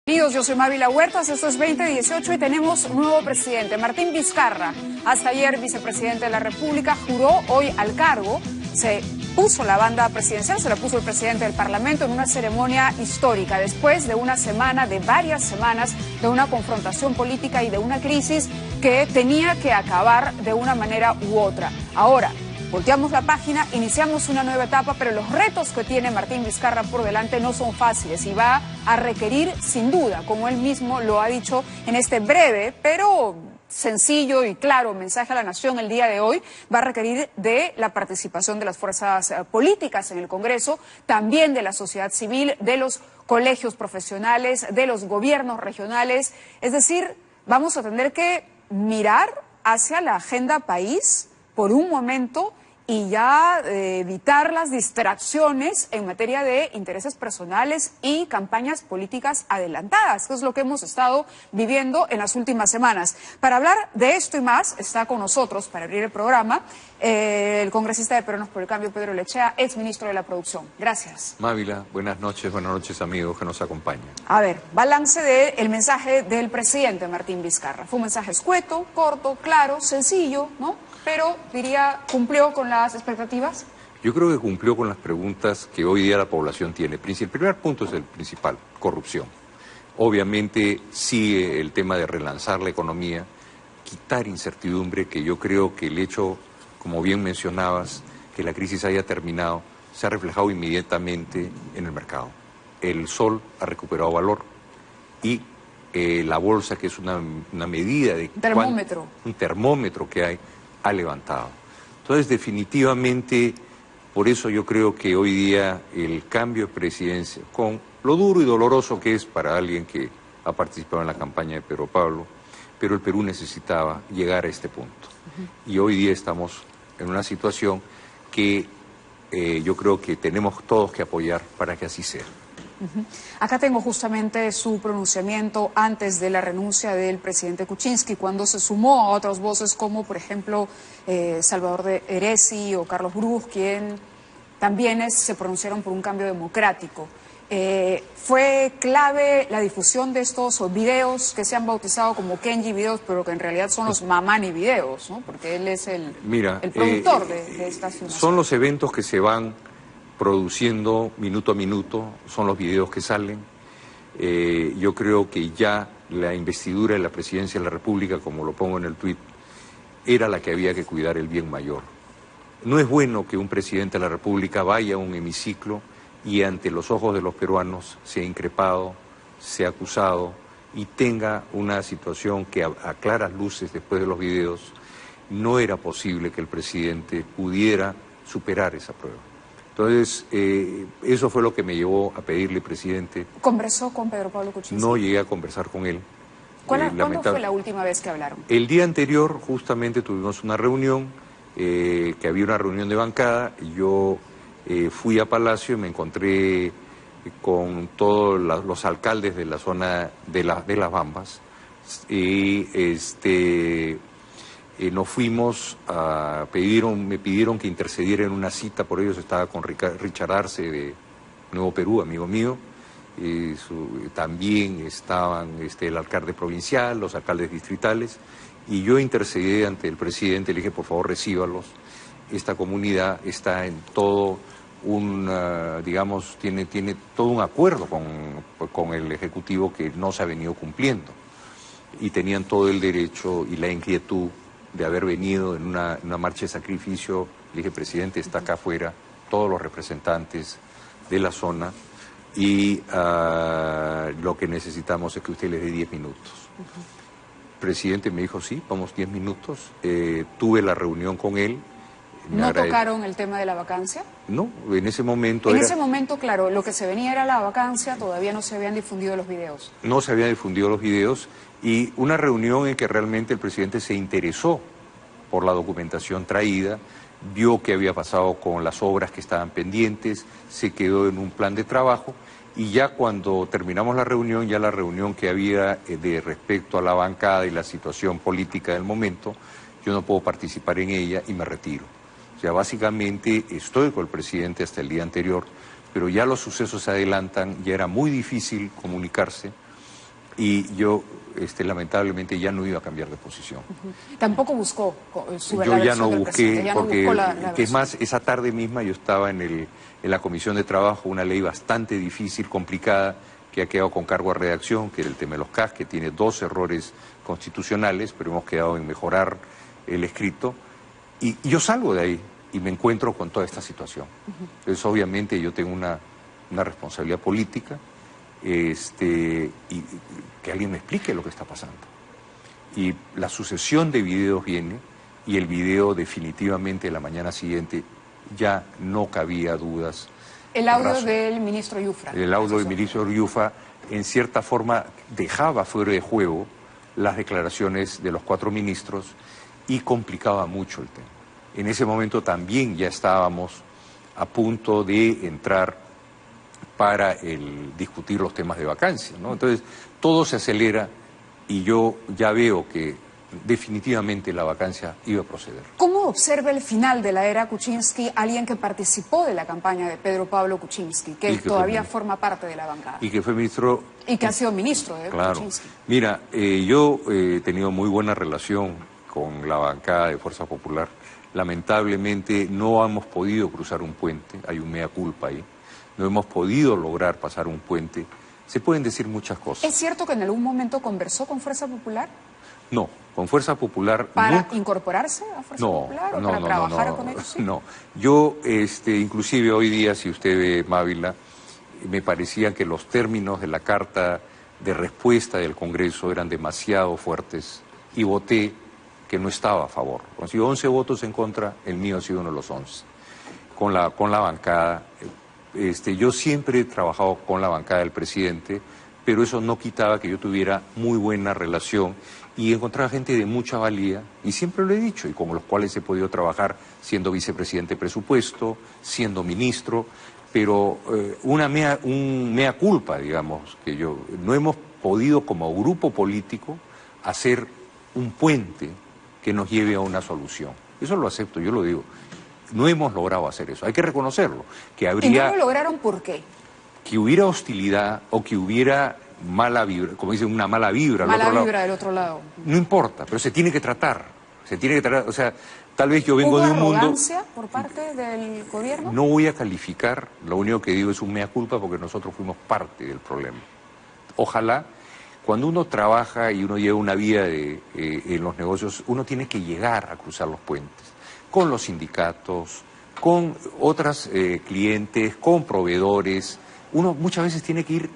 Bienvenidos, yo soy Mávila Huertas, esto es 2018 y tenemos nuevo presidente, Martín Vizcarra. Hasta ayer vicepresidente de la República, juró hoy al cargo, se puso la banda presidencial, se la puso el presidente del Parlamento en una ceremonia histórica, después de una semana, de varias semanas, de una confrontación política y de una crisis que tenía que acabar de una manera u otra. Ahora, volteamos la página, iniciamos una nueva etapa, pero los retos que tiene Martín Vizcarra por delante no son fáciles y va a requerir, sin duda, como él mismo lo ha dicho en este breve, pero sencillo y claro mensaje a la nación el día de hoy, va a requerir de la participación de las fuerzas políticas en el Congreso, también de la sociedad civil, de los colegios profesionales, de los gobiernos regionales. Es decir, vamos a tener que mirar hacia la agenda país por un momento y ya evitar las distracciones en materia de intereses personales y campañas políticas adelantadas, que es lo que hemos estado viviendo en las últimas semanas. Para hablar de esto y más, está con nosotros, para abrir el programa, el congresista de Peruanos por el Cambio, Pedro Lechea, exministro de la Producción. Gracias. Mávila, buenas noches amigos que nos acompañan. A ver, balance del mensaje del presidente Martín Vizcarra. Fue un mensaje escueto, corto, claro, sencillo, ¿no? Pero, diría, ¿cumplió con las expectativas? Yo creo que cumplió con las preguntas que hoy día la población tiene. El primer punto es el principal, corrupción. Obviamente sigue el tema de relanzar la economía, quitar incertidumbre, que yo creo que el hecho, como bien mencionabas, que la crisis haya terminado, se ha reflejado inmediatamente en el mercado. El sol ha recuperado valor y la bolsa, que es una medida de... Termómetro. Un termómetro que hay, ha levantado. Entonces, definitivamente, por eso yo creo que hoy día el cambio de presidencia, con lo duro y doloroso que es para alguien que ha participado en la campaña de Pedro Pablo, pero el Perú necesitaba llegar a este punto. Y hoy día estamos en una situación que yo creo que tenemos todos que apoyar para que así sea. Acá tengo justamente su pronunciamiento antes de la renuncia del presidente Kuczynski, cuando se sumó a otras voces como, por ejemplo, Salvador de Eresi o Carlos Bruz, quien también se pronunciaron por un cambio democrático. Fue clave la difusión de estos videos que se han bautizado como Kenji videos, pero que en realidad son los Mamani videos, ¿no? Porque él es el productor de esta filmación. Son los eventos que se van produciendo minuto a minuto, son los videos que salen. Yo creo que ya la investidura de la presidencia de la República, como lo pongo en el tuit, era la que había que cuidar el bien mayor. No es bueno que un presidente de la República vaya a un hemiciclo y ante los ojos de los peruanos sea increpado, sea acusado y tenga una situación que a claras luces después de los videos no era posible que el presidente pudiera superar esa prueba. Entonces, eso fue lo que me llevó a pedirle, presidente. ¿Conversó con Pedro Pablo Kuczynski? No llegué a conversar con él. ¿Cuándo fue la última vez que hablaron? El día anterior, justamente, tuvimos una reunión, que había una reunión de bancada, y yo fui a Palacio y me encontré con todos los alcaldes de la zona de las Bambas, y nos fuimos a me pidieron que intercediera en una cita, por ellos estaba con Richard Arce de Nuevo Perú, amigo mío, también estaban el alcalde provincial, los alcaldes distritales, y yo intercedí ante el presidente, le dije, por favor, recíbalos, esta comunidad está en todo digamos, tiene todo un acuerdo con el Ejecutivo que no se ha venido cumpliendo, y tenían todo el derecho y la inquietud de haber venido en una marcha de sacrificio. Le dije, presidente, está acá afuera todos los representantes de la zona y lo que necesitamos es que usted les dé 10 minutos. El presidente me dijo, sí, vamos 10 minutos. Tuve la reunión con él. ¿No tocaron el tema de la vacancia? No, en ese momento... En ese momento, claro, lo que se venía era la vacancia, todavía no se habían difundido los videos. No se habían difundido los videos, y una reunión en que realmente el presidente se interesó por la documentación traída, vio qué había pasado con las obras que estaban pendientes, se quedó en un plan de trabajo, y ya cuando terminamos la reunión, ya la reunión que había de respecto a la bancada y la situación política del momento, yo no puedo participar en ella y me retiro. O sea, básicamente estoy con el presidente hasta el día anterior, pero ya los sucesos se adelantan, ya era muy difícil comunicarse, y yo lamentablemente ya no iba a cambiar de posición. Tampoco buscó Yo ya no busqué, ya porque, no buscó la que es más, esa tarde misma yo estaba en la Comisión de Trabajo, una ley bastante difícil, complicada, que ha quedado con cargo a redacción, que era el tema de los CAS, que tiene 2 errores constitucionales, pero hemos quedado en mejorar el escrito, y yo salgo de ahí y me encuentro con toda esta situación. Entonces, obviamente, yo tengo una responsabilidad política, y que alguien me explique lo que está pasando. Y la sucesión de videos viene, y el video definitivamente la mañana siguiente ya no cabía dudas. El audio del ministro Yufra. El audio del ministro Yufra, en cierta forma, dejaba fuera de juego las declaraciones de los 4 ministros y complicaba mucho el tema. En ese momento también ya estábamos a punto de entrar para discutir los temas de vacancia, ¿no? Entonces, todo se acelera y yo ya veo que definitivamente la vacancia iba a proceder. ¿Cómo observa el final de la era Kuczynski alguien que participó de la campaña de Pedro Pablo Kuczynski, que todavía forma parte de la bancada? Y que fue ministro... Y que ha sido ministro de Kuczynski. Mira, yo he tenido muy buena relación con la bancada de Fuerza Popular. Lamentablemente no hemos podido cruzar un puente, hay un mea culpa ahí. No hemos podido lograr pasar un puente. Se pueden decir muchas cosas. ¿Es cierto que en algún momento conversó con Fuerza Popular? No, con Fuerza Popular... ¿Para incorporarse a Fuerza Popular o para trabajar con ellos? ¿Sí? No, yo, inclusive hoy día, si usted ve Mávila, me parecía que los términos de la carta de respuesta del Congreso eran demasiado fuertes y voté que no estaba a favor. Consiguió 11 votos en contra, el mío ha sido uno de los 11. Con la bancada, yo siempre he trabajado con la bancada del presidente, pero eso no quitaba que yo tuviera muy buena relación y encontraba gente de mucha valía, y siempre lo he dicho, y con los cuales he podido trabajar siendo vicepresidente de presupuesto, siendo ministro, pero un mea culpa, digamos, que no hemos podido como grupo político hacer un puente que nos lleve a una solución. Eso lo acepto, yo lo digo. No hemos logrado hacer eso, hay que reconocerlo. ¿Y no lo lograron por qué? Que hubiera hostilidad o que hubiera mala vibra, como dicen, una mala vibra del otro lado. No importa, pero se tiene que tratar, o sea, tal vez yo vengo de un mundo... ¿Hubo arrogancia por parte del gobierno? No voy a calificar, lo único que digo es un mea culpa porque nosotros fuimos parte del problema. Ojalá, cuando uno trabaja y uno lleva una vida en los negocios, uno tiene que llegar a cruzar los puentes, con los sindicatos, con otros clientes, con proveedores. Uno muchas veces tiene que ir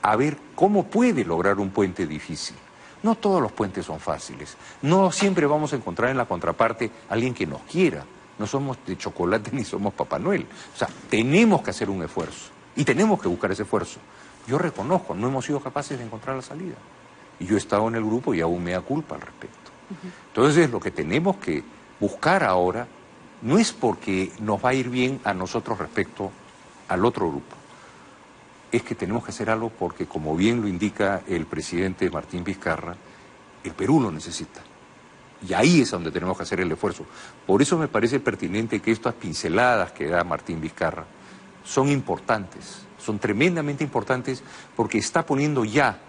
a ver cómo puede lograr un puente difícil. No todos los puentes son fáciles. No siempre vamos a encontrar en la contraparte a alguien que nos quiera. No somos de chocolate ni somos Papá Noel. O sea, tenemos que hacer un esfuerzo y tenemos que buscar ese esfuerzo. Yo reconozco, no hemos sido capaces de encontrar la salida. Y yo he estado en el grupo y aún me da culpa al respecto. Entonces, lo que tenemos que buscar ahora no es porque nos va a ir bien a nosotros respecto al otro grupo. Es que tenemos que hacer algo porque, como bien lo indica el presidente Martín Vizcarra, el Perú lo necesita. Y ahí es donde tenemos que hacer el esfuerzo. Por eso me parece pertinente que estas pinceladas que da Martín Vizcarra son importantes, son tremendamente importantes porque está poniendo ya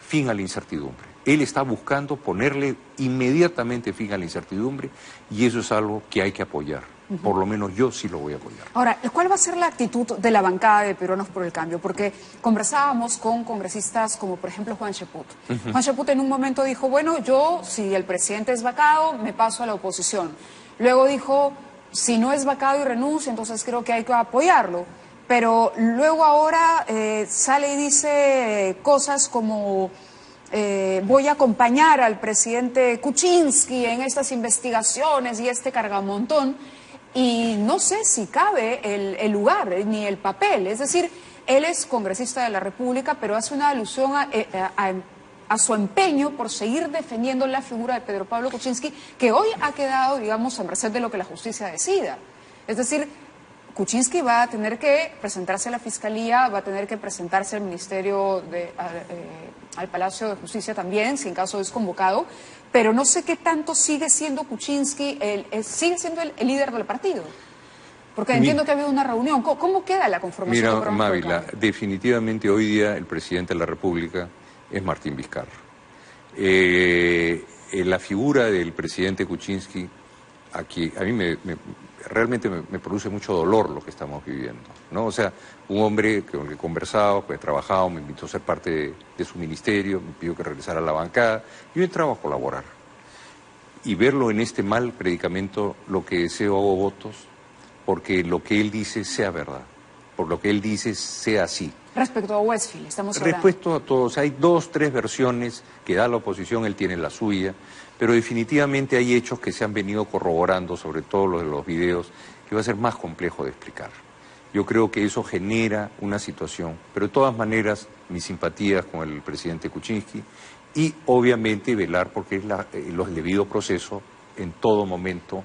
fin a la incertidumbre. Él está buscando ponerle inmediatamente fin a la incertidumbre y eso es algo que hay que apoyar. Por lo menos yo sí lo voy a apoyar. Ahora, ¿cuál va a ser la actitud de la bancada de Peruanos por el Cambio? Porque conversábamos con congresistas como, por ejemplo, Juan Cheput. Juan Cheput en un momento dijo, bueno, yo, si el presidente es vacado, me paso a la oposición. Luego dijo, si no es vacado y renuncia, entonces creo que hay que apoyarlo. Pero luego ahora sale y dice cosas como... voy a acompañar al presidente Kuczynski en estas investigaciones y este cargamontón, y no sé si cabe el lugar ni el papel. Es decir, él es congresista de la República, pero hace una alusión a su empeño por seguir defendiendo la figura de Pedro Pablo Kuczynski, que hoy ha quedado, digamos, a merced de lo que la justicia decida. Es decir, Kuczynski va a tener que presentarse a la Fiscalía, va a tener que presentarse al Ministerio, al Palacio de Justicia también, si en caso es convocado, pero no sé qué tanto sigue siendo Kuczynski, sigue siendo el líder del partido. Porque entiendo que ha habido una reunión. ¿Cómo queda la conformación? Mira, Mávila, definitivamente hoy día el presidente de la República es Martín Vizcarra. La figura del presidente Kuczynski, aquí, a mí realmente me produce mucho dolor lo que estamos viviendo, ¿no? O sea, un hombre con el que he conversado, que he trabajado, me invitó a ser parte de su ministerio, me pidió que regresara a la bancada, yo he entrado a colaborar. Y verlo en este mal predicamento, lo que deseo hago votos, porque lo que él dice sea verdad, por lo que él dice sea así. Respecto a Westfield, estamos hablando. Respecto a todos, hay 2, 3 versiones que da la oposición, él tiene la suya, pero definitivamente hay hechos que se han venido corroborando, sobre todo los de los videos, que va a ser más complejo de explicar. Yo creo que eso genera una situación, pero de todas maneras, mis simpatías con el presidente Kuczynski y obviamente velar porque el debido proceso en todo momento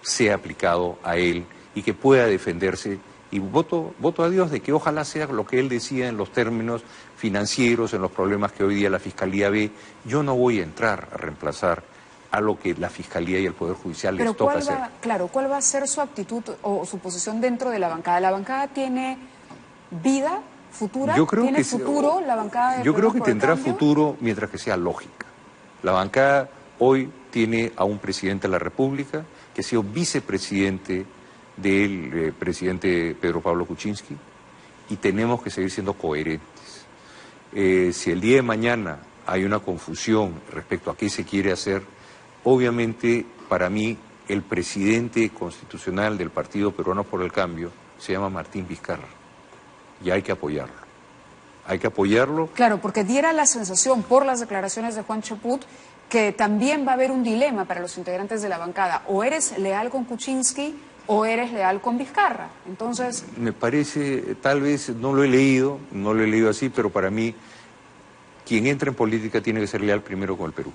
sea aplicado a él y que pueda defenderse. Y voto a Dios de que ojalá sea lo que él decía en los términos financieros, en los problemas que hoy día la Fiscalía ve. Yo no voy a entrar a reemplazar a lo que la Fiscalía y el Poder Judicial les toca hacer. Claro, ¿cuál va a ser su actitud o su posición dentro de la bancada? ¿La bancada tiene vida futura? ¿Tiene futuro la bancada? Yo creo que tendrá futuro mientras que sea lógica. La bancada hoy tiene a un presidente de la República que ha sido vicepresidente del presidente Pedro Pablo Kuczynski y tenemos que seguir siendo coherentes. Si el día de mañana hay una confusión respecto a qué se quiere hacer, obviamente para mí el presidente constitucional del Partido Peruano por el Cambio se llama Martín Vizcarra y hay que apoyarlo. Hay que apoyarlo. Claro, porque diera la sensación por las declaraciones de Juan Chaput que también va a haber un dilema para los integrantes de la bancada. O eres leal con Kuczynski o eres leal con Vizcarra. Entonces... Me parece, tal vez no lo he leído así, pero para mí, quien entra en política tiene que ser leal primero con el Perú.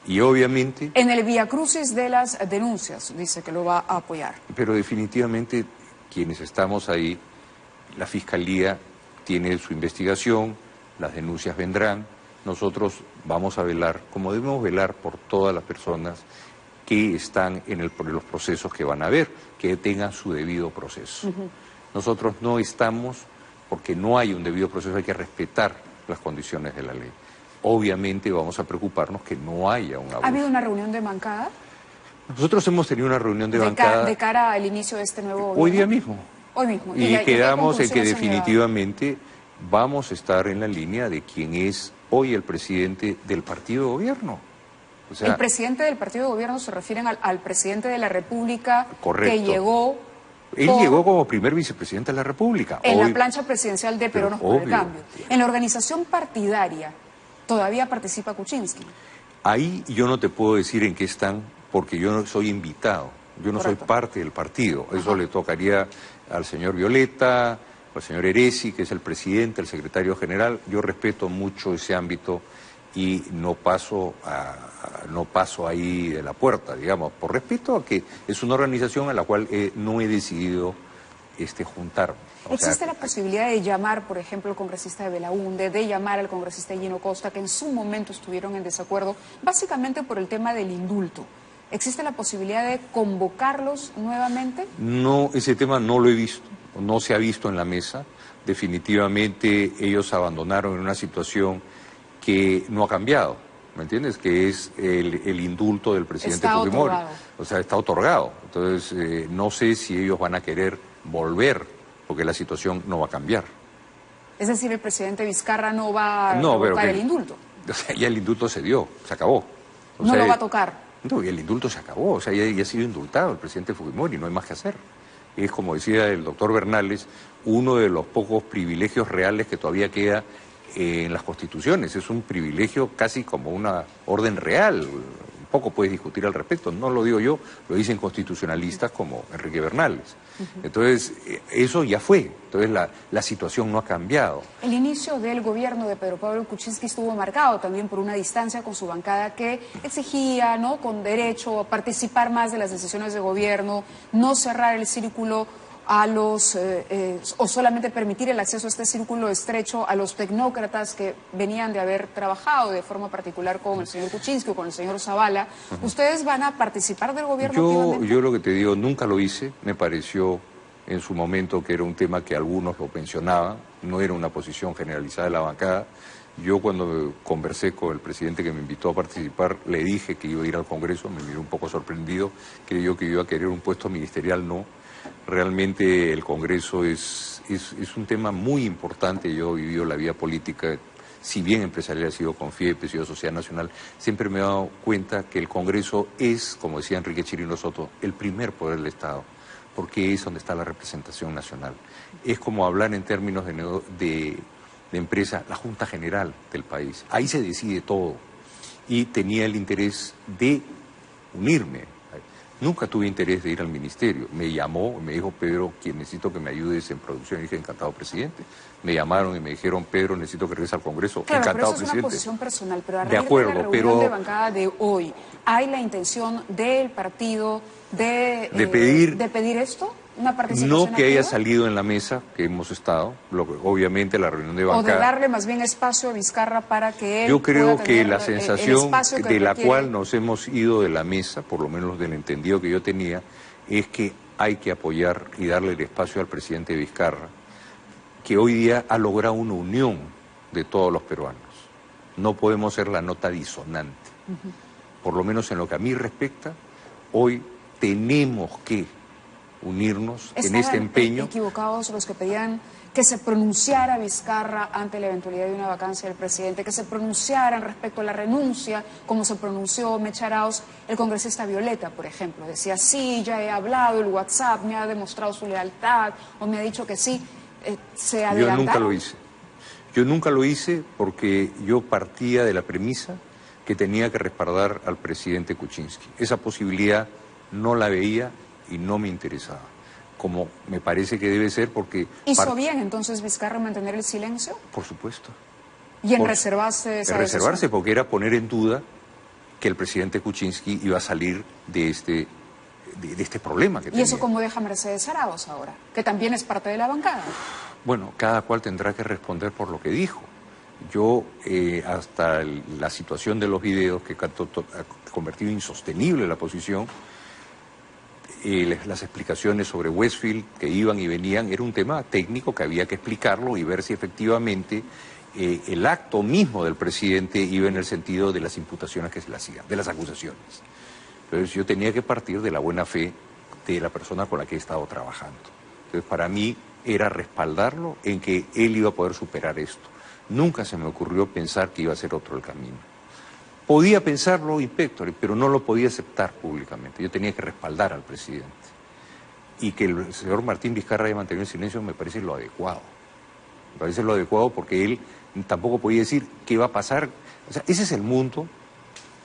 Y obviamente... En el viacrucis de las denuncias, dice que lo va a apoyar. Pero definitivamente, quienes estamos ahí, la Fiscalía tiene su investigación, las denuncias vendrán, nosotros vamos a velar, como debemos velar por todas las personas que están por los procesos que van a haber, que tengan su debido proceso. Nosotros no estamos, porque no hay un debido proceso, hay que respetar las condiciones de la ley. Obviamente vamos a preocuparnos que no haya un abuso. ¿Ha habido una reunión de bancada? Nosotros hemos tenido una reunión de bancada... ¿De cara al inicio de este nuevo gobierno? Hoy día mismo. Hoy mismo. Y quedamos en que definitivamente vamos a estar en la línea de quien es hoy el presidente del partido de gobierno. O sea, el presidente del partido de gobierno se refieren al presidente de la República. Correcto. Que llegó... Él llegó como primer vicepresidente de la República. En la plancha presidencial de Peruanos por el Cambio. En la organización partidaria, ¿todavía participa Kuczynski? Ahí yo no te puedo decir en qué están, porque yo no soy invitado. Yo no soy parte del partido. Eso le tocaría al señor Violeta, al señor Eresi, que es el presidente, el secretario general. Yo respeto mucho ese ámbito y no paso ahí de la puerta, digamos, por respeto a que es una organización a la cual no he decidido juntarme. ¿Existe la posibilidad de llamar, por ejemplo, al congresista de Belaúnde, de llamar al congresista Gino Costa, que en su momento estuvieron en desacuerdo, básicamente por el tema del indulto? ¿Existe la posibilidad de convocarlos nuevamente? No, ese tema no lo he visto, no se ha visto en la mesa. Definitivamente ellos abandonaron en una situación que no ha cambiado, ¿me entiendes? Que es el indulto del presidente Fujimori. O sea, está otorgado. Entonces, no sé si ellos van a querer volver, porque la situación no va a cambiar. Es decir, el presidente Vizcarra no va a tocar el indulto. O sea, ya el indulto se dio, se acabó. No lo va a tocar. No, y el indulto se acabó, o sea, ya ha sido indultado el presidente Fujimori, no hay más que hacer. Es, como decía el doctor Bernales, uno de los pocos privilegios reales que todavía queda en las constituciones. Es un privilegio casi como una orden real. Poco puedes discutir al respecto, no lo digo yo, lo dicen constitucionalistas como Enrique Bernales. Entonces, eso ya fue, entonces la situación no ha cambiado. El inicio del gobierno de Pedro Pablo Kuczynski estuvo marcado también por una distancia con su bancada que exigía, ¿no?, con derecho a participar más de las decisiones de gobierno, no cerrar el círculo a los, o solamente permitir el acceso a este círculo estrecho a los tecnócratas que venían de haber trabajado de forma particular con el señor Kuczynski o con el señor Zavala. ¿Ustedes van a participar del gobierno? Yo lo que te digo, nunca lo hice, me pareció en su momento que era un tema que algunos lo pensionaban, no era una posición generalizada de la bancada. Yo cuando conversé con el presidente que me invitó a participar, le dije que iba a ir al Congreso, me miró un poco sorprendido, creyó que iba a querer un puesto ministerial, no. Realmente el Congreso es un tema muy importante. Yo he vivido la vida política, si bien empresarial he sido con FIEP, he sido Sociedad Nacional, siempre me he dado cuenta que el Congreso es, como decía Enrique Chirino Soto, el primer poder del Estado, porque es donde está la representación nacional. Es como hablar en términos de empresa, la Junta General del país. Ahí se decide todo. Y tenía el interés de unirme. Nunca tuve interés de ir al ministerio. Me llamó y me dijo, Pedro, necesito que me ayudes en producción. Y dije, encantado, presidente. Me llamaron y me dijeron, Pedro, necesito que regreses al Congreso. Claro, encantado, pero eso presidente. Es una posición personal, pero a de raíz acuerdo, de la reunión pero de bancada de hoy, ¿hay la intención del partido de pedir esto? ¿Una participación no que haya activa? salido en la mesa que hemos estado, obviamente la reunión de O bancada. de darle más bien espacio a Vizcarra para que él Yo creo pueda que tener la el sensación espacio que de la requiere. cual nos hemos ido de la mesa, por lo menos del entendido que yo tenía, es que hay que apoyar y darle el espacio al presidente Vizcarra, que hoy día ha logrado una unión de todos los peruanos. No podemos ser la nota disonante. Por lo menos en lo que a mí respecta, hoy tenemos que unirnos en este empeño. ¿Estaban equivocados los que pedían que se pronunciara Vizcarra ante la eventualidad de una vacancia del presidente, que se pronunciaran respecto a la renuncia, como se pronunció Mecha Arauz, el congresista Violeta, por ejemplo? Decía, sí, ya he hablado, el WhatsApp me ha demostrado su lealtad, o me ha dicho que sí. ¿Se adelantaron? Yo nunca lo hice. Yo nunca lo hice porque yo partía de la premisa que tenía que respaldar al presidente Kuczynski. Esa posibilidad no la veía y no me interesaba, como me parece que debe ser, porque... ¿Hizo bien entonces Vizcarra mantener el silencio? Por supuesto. ¿Y en reservarse esa reservarse decisión? Porque era poner en duda que el presidente Kuczynski iba a salir de este problema que tenía. ¿Y eso cómo deja Mercedes Arauz ahora, que también es parte de la bancada? Bueno, cada cual tendrá que responder por lo que dijo. Yo, hasta la situación de los videos que ha convertido insostenible la posición, las explicaciones sobre Westfield que iban y venían, era un tema técnico que había que explicarlo y ver si efectivamente el acto mismo del presidente iba en el sentido de las imputaciones que se le hacían, de las acusaciones. Entonces yo tenía que partir de la buena fe de la persona con la que he estado trabajando. Entonces para mí era respaldarlo en que él iba a poder superar esto. Nunca se me ocurrió pensar que iba a ser otro el camino. Podía pensarlo, inspector, pero no lo podía aceptar públicamente. Yo tenía que respaldar al presidente. Y que el señor Martín Vizcarra haya mantenido el silencio me parece lo adecuado. Me parece lo adecuado porque él tampoco podía decir qué va a pasar. O sea, ese es el mundo,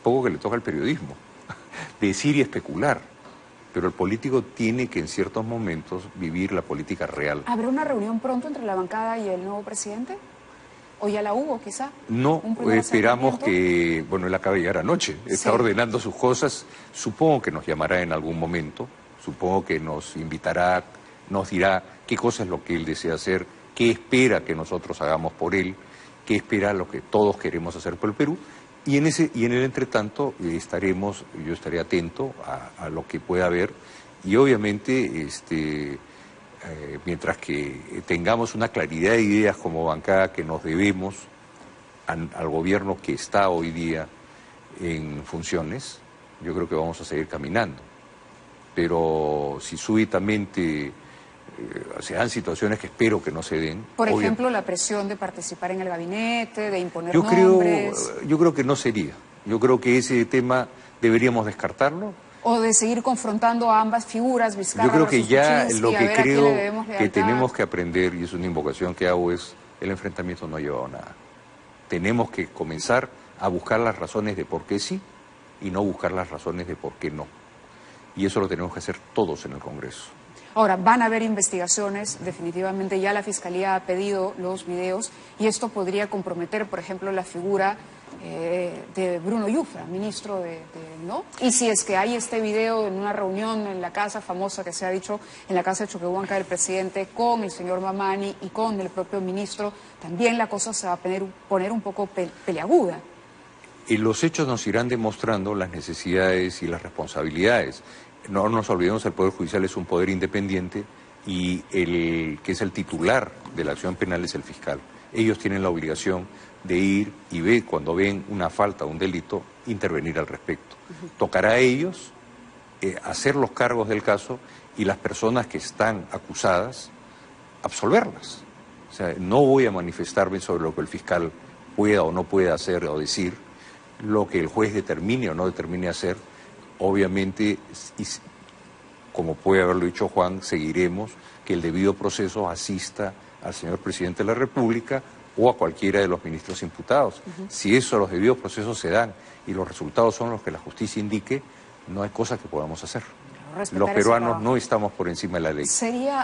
poco que le toca al periodismo, decir y especular. Pero el político tiene que en ciertos momentos vivir la política real. ¿Habrá una reunión pronto entre la bancada y el nuevo presidente? ¿O ya la hubo, quizá? No, esperamos que, bueno, él acaba de llegar anoche, está ordenando sus cosas, supongo que nos llamará en algún momento, supongo que nos invitará, nos dirá qué cosa es lo que él desea hacer, qué espera que nosotros hagamos por él, qué espera lo que todos queremos hacer por el Perú, y en el entretanto yo estaré atento a lo que pueda haber, y obviamente mientras que tengamos una claridad de ideas como bancada que nos debemos al gobierno que está hoy día en funciones, yo creo que vamos a seguir caminando. Pero si súbitamente se dan situaciones que espero que no se den... Por ejemplo, la presión de participar en el gabinete, de imponer nombres... Yo creo que no sería. Yo creo que ese tema deberíamos descartarlo. O de seguir confrontando a ambas figuras, Vizcarra Yo creo que ya Kuczynski, lo que creo que tenemos tenemos que aprender, y es una invocación que hago, es el enfrentamiento no ha llevado a nada. Tenemos que comenzar a buscar las razones de por qué sí y no buscar las razones de por qué no. Y eso lo tenemos que hacer todos en el Congreso. Ahora, van a haber investigaciones, definitivamente ya la Fiscalía ha pedido los videos y esto podría comprometer, por ejemplo, la figura de Bruno Yufra, ministro ¿no? Y si es que hay este video en una reunión en la casa famosa que se ha dicho, en la casa de Choquehuanca del presidente, con el señor Mamani y con el propio ministro, también la cosa se va a poner un poco peleaguda. Y los hechos nos irán demostrando las necesidades y las responsabilidades. No nos olvidemos, el Poder Judicial es un poder independiente y el que es el titular de la acción penal es el fiscal. ellos tienen la obligación de ir y ver, cuando ven una falta, un delito, intervenir al respecto. Tocará a ellos hacer los cargos del caso y las personas que están acusadas, absolverlas. O sea, no voy a manifestarme sobre lo que el fiscal pueda o no pueda hacer o decir, lo que el juez determine o no determine hacer. Obviamente, y como puede haberlo dicho Juan, seguiremos que el debido proceso asista al señor presidente de la República o a cualquiera de los ministros imputados. Si eso, los debidos procesos se dan y los resultados son los que la justicia indique, no hay cosa que podamos hacer. Los peruanos no estamos por encima de la ley.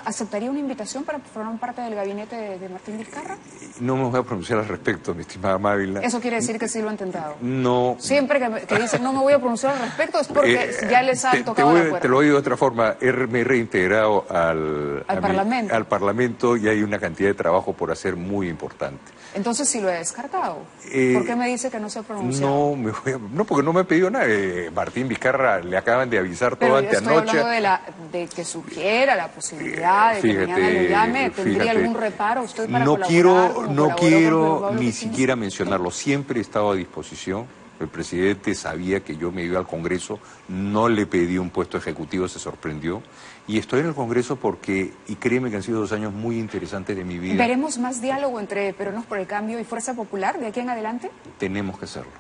¿Aceptaría una invitación para formar parte del gabinete de Martín Vizcarra? No me voy a pronunciar al respecto, mi estimada Mávila. ¿Eso quiere decir que sí lo han intentado? No. Siempre que dicen no me voy a pronunciar al respecto es porque ya les han tocado la puerta. Te lo digo de otra forma, me he reintegrado al Parlamento y hay una cantidad de trabajo por hacer muy importante. Entonces sí lo he descartado. ¿Por qué me dice que no se ha pronunciado? No, porque no me he pedido nada. Martín Vizcarra le acaban de avisar todo anteanoche. Estoy hablando de que sugiera la posibilidad de que mañana lo llame. ¿Tendría algún reparo usted para colaborar? No quiero ni siquiera mencionarlo. Siempre he estado a disposición. El presidente sabía que yo me iba al Congreso, no le pedí un puesto ejecutivo, se sorprendió. Y estoy en el Congreso porque, y créeme que han sido 2 años muy interesantes de mi vida. ¿Veremos más diálogo entre Peruanos por el Cambio y Fuerza Popular de aquí en adelante? Tenemos que hacerlo.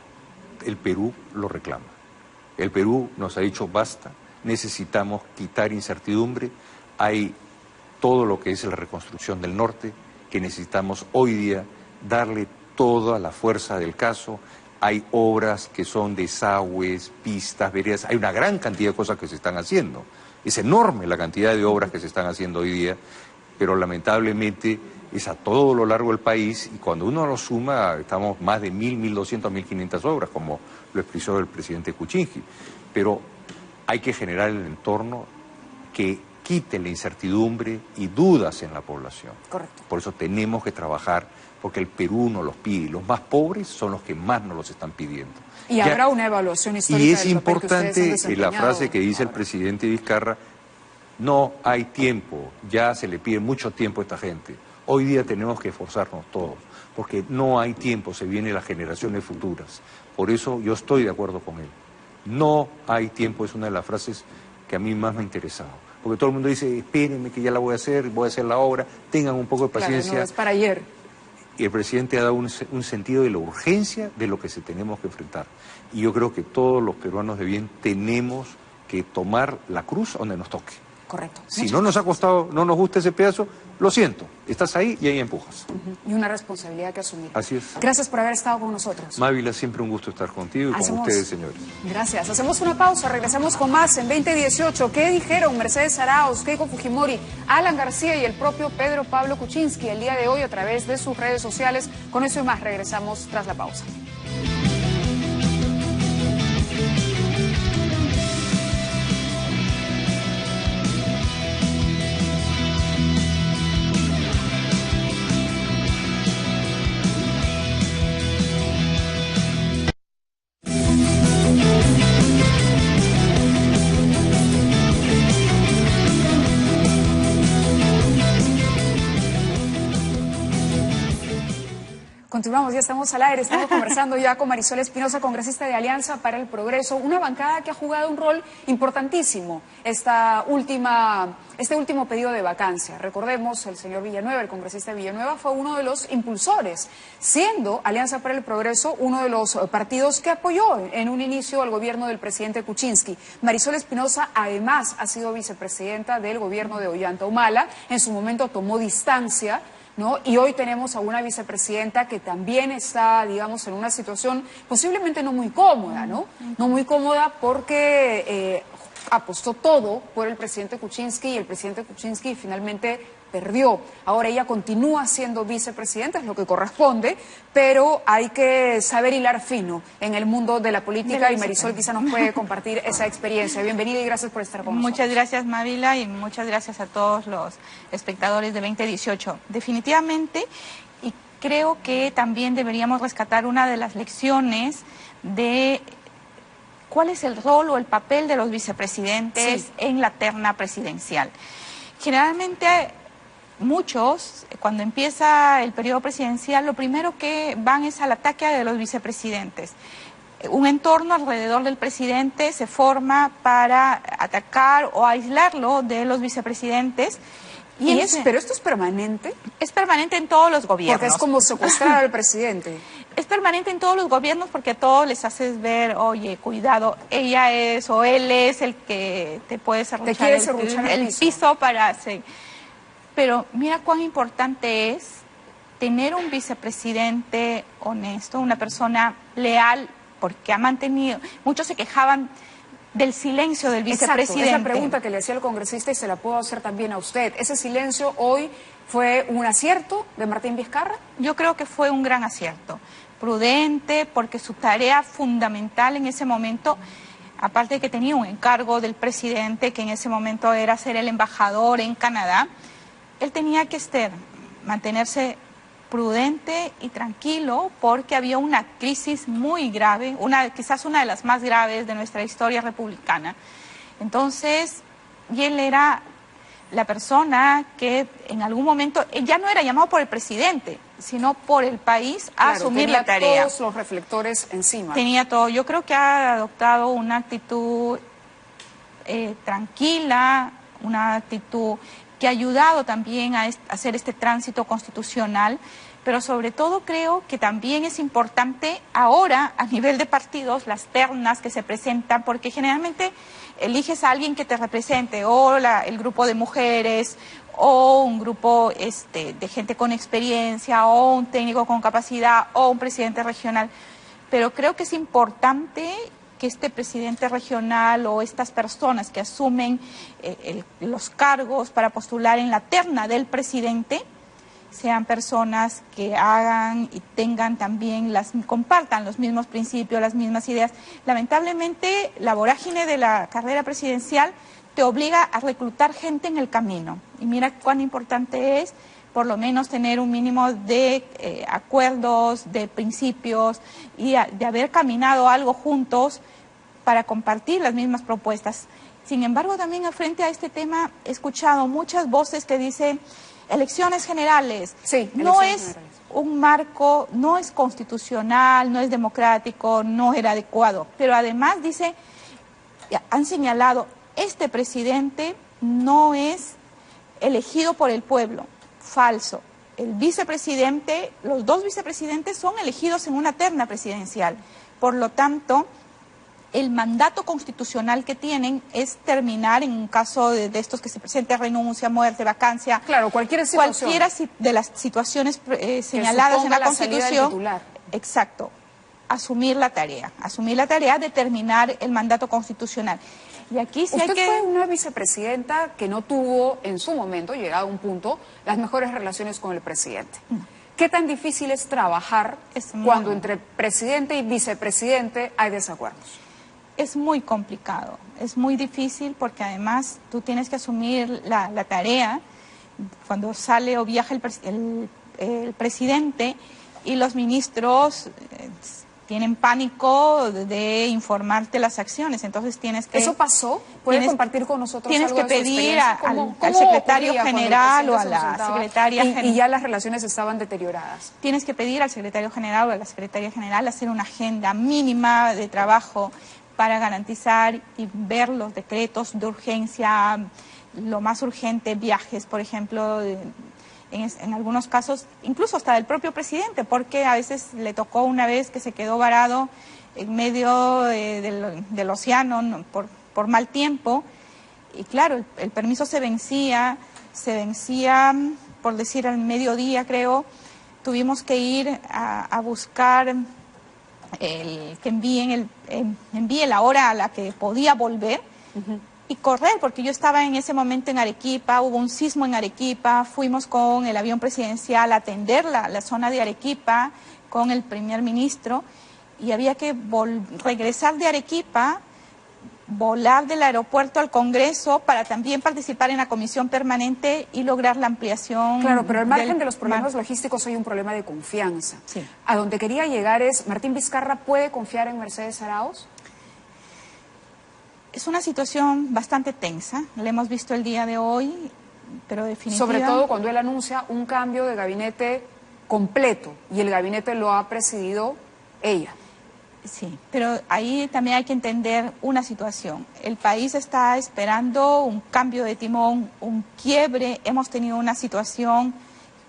El Perú lo reclama. El Perú nos ha dicho basta, necesitamos quitar incertidumbre. Hay todo lo que es la reconstrucción del norte, que necesitamos hoy día darle toda la fuerza del caso. Hay obras que son desagües, pistas, veredas, hay una gran cantidad de cosas que se están haciendo. Es enorme la cantidad de obras que se están haciendo hoy día, pero lamentablemente es a todo lo largo del país y cuando uno lo suma estamos más de 1.200, 1.500 obras, como lo expresó el presidente Kuczynski. Pero hay que generar el entorno que quite la incertidumbre y dudas en la población. Correcto. Por eso tenemos que trabajar, porque el Perú nos los pide, y los más pobres son los que más nos los están pidiendo. Y habrá una evaluación histórica. Y es importante la frase que dice el presidente Vizcarra, no hay tiempo, ya se le pide mucho tiempo a esta gente. Hoy día tenemos que esforzarnos todos, porque no hay tiempo, se vienen las generaciones futuras. Por eso yo estoy de acuerdo con él. No hay tiempo, es una de las frases que a mí más me ha interesado. Porque todo el mundo dice, espérenme que ya la voy a hacer la obra, tengan un poco de paciencia. Claro, no es para ayer. Y el presidente ha dado un sentido de la urgencia de lo que se tenemos que enfrentar. Y yo creo que todos los peruanos de bien tenemos que tomar la cruz donde nos toque. Correcto. Si no nos ha costado, no nos gusta ese pedazo, lo siento, estás ahí y ahí empujas. Y una responsabilidad que asumir. Así es. Gracias por haber estado con nosotros. Mávila, siempre un gusto estar contigo y con ustedes, señores. Gracias. Hacemos una pausa, regresamos con más en 2018. ¿Qué dijeron Mercedes Arauz, Keiko Fujimori, Alan García y el propio Pedro Pablo Kuczynski el día de hoy a través de sus redes sociales? Con eso y más regresamos tras la pausa. Continuamos, ya estamos al aire, estamos conversando ya con Marisol Espinosa, congresista de Alianza para el Progreso, una bancada que ha jugado un rol importantísimo este último pedido de vacancia. Recordemos, el señor Villanueva, el congresista Villanueva, fue uno de los impulsores, siendo Alianza para el Progreso uno de los partidos que apoyó en un inicio al gobierno del presidente Kuczynski. Marisol Espinosa, además, ha sido vicepresidenta del gobierno de Ollanta Humala, en su momento tomó distancia, ¿no? Y hoy tenemos a una vicepresidenta que también está, digamos, en una situación posiblemente no muy cómoda, ¿no? No muy cómoda porque apostó todo por el presidente Kuczynski y el presidente Kuczynski finalmente perdió. Ahora ella continúa siendo vicepresidenta, es lo que corresponde, pero hay que saber hilar fino en el mundo de la política y Marisol quizá nos puede compartir esa experiencia. Bienvenida y gracias por estar con nosotros. Muchas gracias, Mávila, y muchas gracias a todos los espectadores de 2018. Definitivamente, y creo que también deberíamos rescatar una de las lecciones de cuál es el rol o el papel de los vicepresidentes en la terna presidencial. Generalmente muchos, cuando empieza el periodo presidencial, lo primero que van es al ataque de los vicepresidentes. Un entorno alrededor del presidente se forma para atacar o aislarlo de los vicepresidentes. Pero esto es permanente. Es permanente en todos los gobiernos. Porque es como secuestrar al presidente. Es permanente en todos los gobiernos porque a todos les haces ver, oye, cuidado, ella es o él es el que te puede serruchar el piso para hacer. Pero mira cuán importante es tener un vicepresidente honesto, una persona leal, porque ha mantenido, muchos se quejaban del silencio del vicepresidente. Exacto, es la pregunta que le hacía al congresista y se la puedo hacer también a usted. ¿Ese silencio hoy fue un acierto de Martín Vizcarra? Yo creo que fue un gran acierto. Prudente, porque su tarea fundamental en ese momento, aparte de que tenía un encargo del presidente, que en ese momento era ser el embajador en Canadá, él tenía que mantenerse prudente y tranquilo porque había una crisis muy grave, quizás una de las más graves de nuestra historia republicana. Entonces, y él era la persona que en algún momento, él ya no era llamado por el presidente, sino por el país a asumir la tarea. Tenía todos los reflectores encima. Tenía todo. Yo creo que ha adoptado una actitud tranquila, una actitud que ha ayudado también a hacer este tránsito constitucional, pero sobre todo creo que también es importante ahora a nivel de partidos las ternas que se presentan, porque generalmente eliges a alguien que te represente, o el grupo de mujeres, o un grupo de gente con experiencia, o un técnico con capacidad, o un presidente regional, pero creo que es importante que este presidente regional o estas personas que asumen los cargos para postular en la terna del presidente sean personas que hagan y tengan también, compartan los mismos principios, las mismas ideas. Lamentablemente, la vorágine de la carrera presidencial te obliga a reclutar gente en el camino. Y mira cuán importante es por lo menos tener un mínimo de acuerdos, de principios y de haber caminado algo juntos para compartir las mismas propuestas. Sin embargo, también frente a este tema he escuchado muchas voces que dicen elecciones generales. Sí, no es un marco, no es constitucional, no es democrático, no era adecuado. Pero además han señalado, este presidente no es elegido por el pueblo. Falso. El vicepresidente, los dos vicepresidentes son elegidos en una terna presidencial. Por lo tanto, el mandato constitucional que tienen es terminar en un caso de estos que se presente renuncia, muerte, vacancia. Claro, cualquiera de las situaciones señaladas en la Constitución. Exacto. Asumir la tarea de terminar el mandato constitucional. Y aquí sí Usted fue una vicepresidenta que no tuvo en su momento, llegado a un punto, las mejores relaciones con el presidente. ¿Qué tan difícil es trabajar cuando entre presidente y vicepresidente hay desacuerdos? Es muy complicado, es muy difícil porque además tú tienes que asumir la tarea cuando sale o viaja el presidente y los ministros tienen pánico de informarte las acciones, entonces tienes que... ¿Eso pasó? ¿Puede compartir con nosotros tienes algo que de su pedir experiencia? al secretario general o a la secretaria general. Y ya las relaciones estaban deterioradas. Tienes que pedir al secretario general o a la secretaria general hacer una agenda mínima de trabajo para garantizar y ver los decretos de urgencia, lo más urgente, viajes, por ejemplo, en algunos casos, incluso hasta del propio presidente, porque a veces le tocó una vez que se quedó varado en medio del océano por mal tiempo, y claro, el permiso se vencía, por decir, al mediodía, creo, tuvimos que ir a buscar que envíe la hora a la que podía volver, y correr, porque yo estaba en ese momento en Arequipa, hubo un sismo en Arequipa, fuimos con el avión presidencial a atender la zona de Arequipa con el primer ministro, y había que regresar de Arequipa, volar del aeropuerto al Congreso para también participar en la comisión permanente y lograr la ampliación. Claro, pero al margen de los problemas logísticos hay un problema de confianza. Sí. A donde quería llegar es, ¿Martín Vizcarra puede confiar en Mercedes Arauz? Es una situación bastante tensa, la hemos visto el día de hoy. pero definitivamente... Sobre todo cuando él anuncia un cambio de gabinete completo y el gabinete lo ha presidido ella. Sí, pero ahí también hay que entender una situación. El país está esperando un cambio de timón, un quiebre. Hemos tenido una situación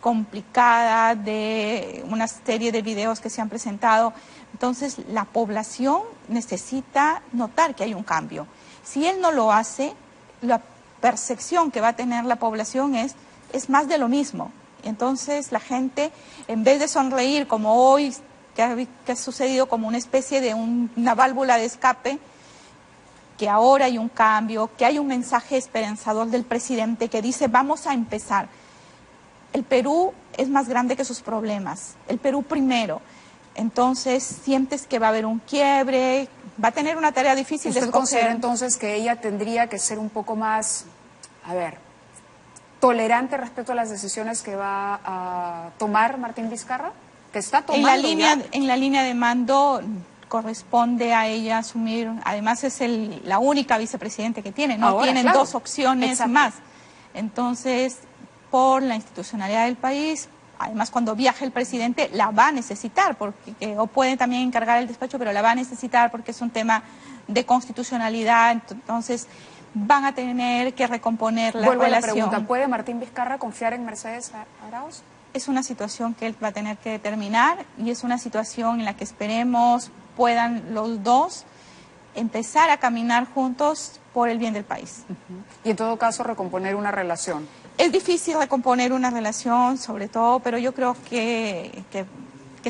complicada de una serie de videos que se han presentado. Entonces, la población necesita notar que hay un cambio. Si él no lo hace, la percepción que va a tener la población es más de lo mismo. Entonces, la gente, en vez de sonreír como hoy, que ha sucedido como una especie de una válvula de escape, que ahora hay un cambio, que hay un mensaje esperanzador del presidente que dice vamos a empezar. El Perú es más grande que sus problemas, el Perú primero. Entonces sientes que va a haber un quiebre, va a tener una tarea difícil de escoger. ¿Usted considera entonces que ella tendría que ser un poco más, tolerante respecto a las decisiones que va a tomar Martín Vizcarra? Que está tomando en la línea de mando corresponde a ella asumir, además es la única vicepresidente que tiene, no tienen claro, dos opciones más. Entonces, por la institucionalidad del país, además cuando viaje el presidente la va a necesitar, o puede también encargar el despacho, pero la va a necesitar porque es un tema de constitucionalidad, entonces van a tener que recomponer la relación. Vuelvo a la pregunta, ¿puede Martín Vizcarra confiar en Mercedes Arauz? Es una situación que él va a tener que determinar y es una situación en la que esperemos puedan los dos empezar a caminar juntos por el bien del país. Y en todo caso recomponer una relación. Es difícil recomponer una relación, sobre todo, pero yo creo que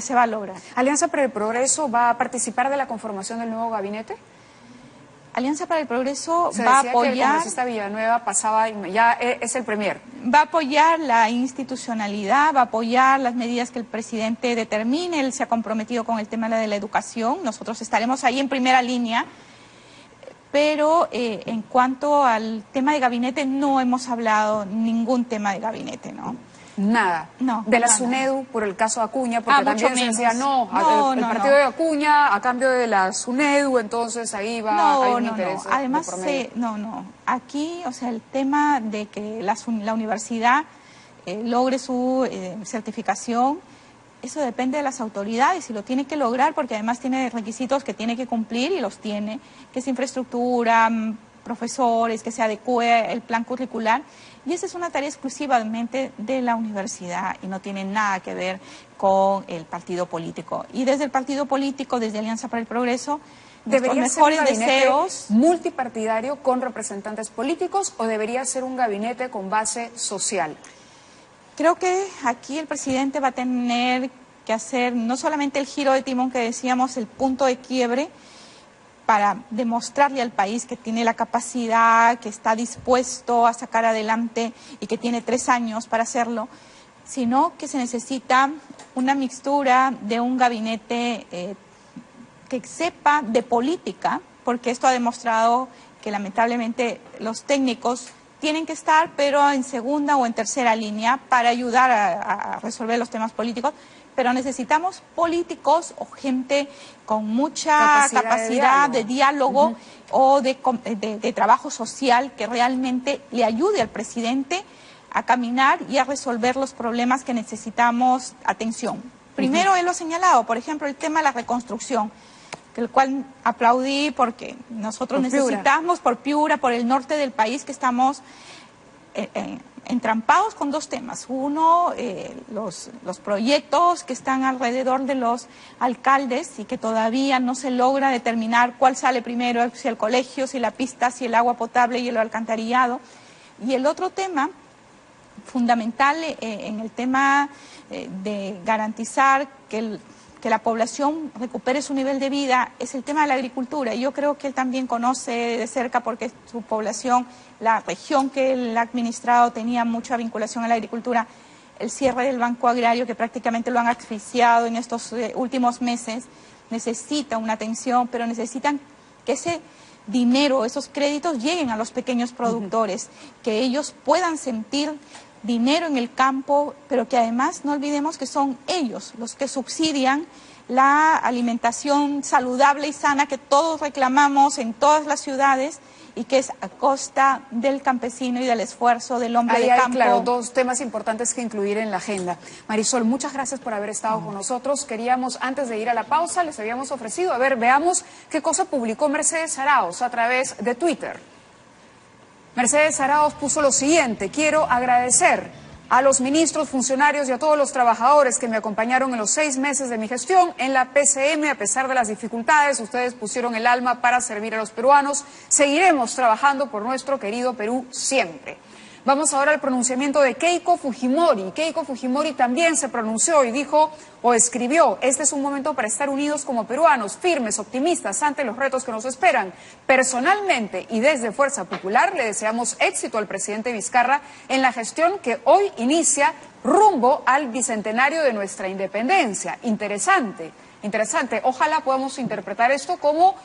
se va a lograr. ¿Alianza para el Progreso va a participar de la conformación del nuevo gabinete? Alianza para el Progreso Se va a decía que el apoyar... congresista Villanueva ya es el premier. Va a apoyar la institucionalidad, va a apoyar las medidas que el presidente determine. Él se ha comprometido con el tema de la educación. Nosotros estaremos ahí en primera línea. Pero en cuanto al tema de gabinete, no hemos hablado ningún tema de gabinete, ¿no? Nada. No. De la nada. SUNEDU por el caso de Acuña, porque también se decía, el partido de Acuña a cambio de la SUNEDU, entonces ahí hay un interés. Además, aquí, o sea, el tema de que la universidad logre su certificación, eso depende de las autoridades y lo tiene que lograr porque además tiene requisitos que tiene que cumplir y los tiene, que es infraestructura, profesores, que se adecue el plan curricular. Y esa es una tarea exclusivamente de la universidad y no tiene nada que ver con el partido político. Y desde el partido político, desde Alianza para el Progreso, ¿debería ser un gabinete deseos multipartidario con representantes políticos o debería ser un gabinete con base social? Creo que aquí el presidente va a tener que hacer no solamente el giro de timón que decíamos, el punto de quiebre, para demostrarle al país que tiene la capacidad, que está dispuesto a sacar adelante y que tiene 3 años para hacerlo, sino que se necesita una mixtura de un gabinete que sepa de política, porque esto ha demostrado que lamentablemente los técnicos tienen que estar, pero en segunda o en tercera línea para ayudar a resolver los temas políticos. Pero necesitamos políticos o gente con mucha capacidad de diálogo o de trabajo social que realmente le ayude al presidente a caminar y a resolver los problemas que necesitamos atención. Primero, él lo ha señalado, por ejemplo, el tema de la reconstrucción, el cual aplaudí porque nosotros necesitamos por Piura, por el norte del país, que estamos entrampados con 2 temas. Uno, los proyectos que están alrededor de los alcaldes y que todavía no se logra determinar cuál sale primero, si el colegio, si la pista, si el agua potable y el alcantarillado. Y el otro tema fundamental en el tema de garantizar que la población recupere su nivel de vida es el tema de la agricultura. Y yo creo que él también conoce de cerca porque su población, la región que él ha administrado tenía mucha vinculación a la agricultura. El cierre del Banco Agrario, que prácticamente lo han asfixiado en estos últimos meses, necesita una atención, pero necesitan que ese dinero, esos créditos lleguen a los pequeños productores, que ellos puedan sentir dinero en el campo, pero que además no olvidemos que son ellos los que subsidian la alimentación saludable y sana que todos reclamamos en todas las ciudades y que es a costa del campesino y del esfuerzo del hombre de campo. Claro, dos temas importantes que incluir en la agenda. Marisol, muchas gracias por haber estado con nosotros. Queríamos, antes de ir a la pausa, les habíamos ofrecido, veamos qué cosa publicó Mercedes Arauz a través de Twitter. Mercedes Arauz puso lo siguiente: quiero agradecer a los ministros, funcionarios y a todos los trabajadores que me acompañaron en los 6 meses de mi gestión en la PCM. A pesar de las dificultades, ustedes pusieron el alma para servir a los peruanos. Seguiremos trabajando por nuestro querido Perú siempre. Vamos ahora al pronunciamiento de Keiko Fujimori. Keiko Fujimori también se pronunció y dijo o escribió: este es un momento para estar unidos como peruanos, firmes, optimistas ante los retos que nos esperan. Personalmente y desde Fuerza Popular le deseamos éxito al presidente Vizcarra en la gestión que hoy inicia rumbo al bicentenario de nuestra independencia. Interesante. Ojalá podamos interpretar esto como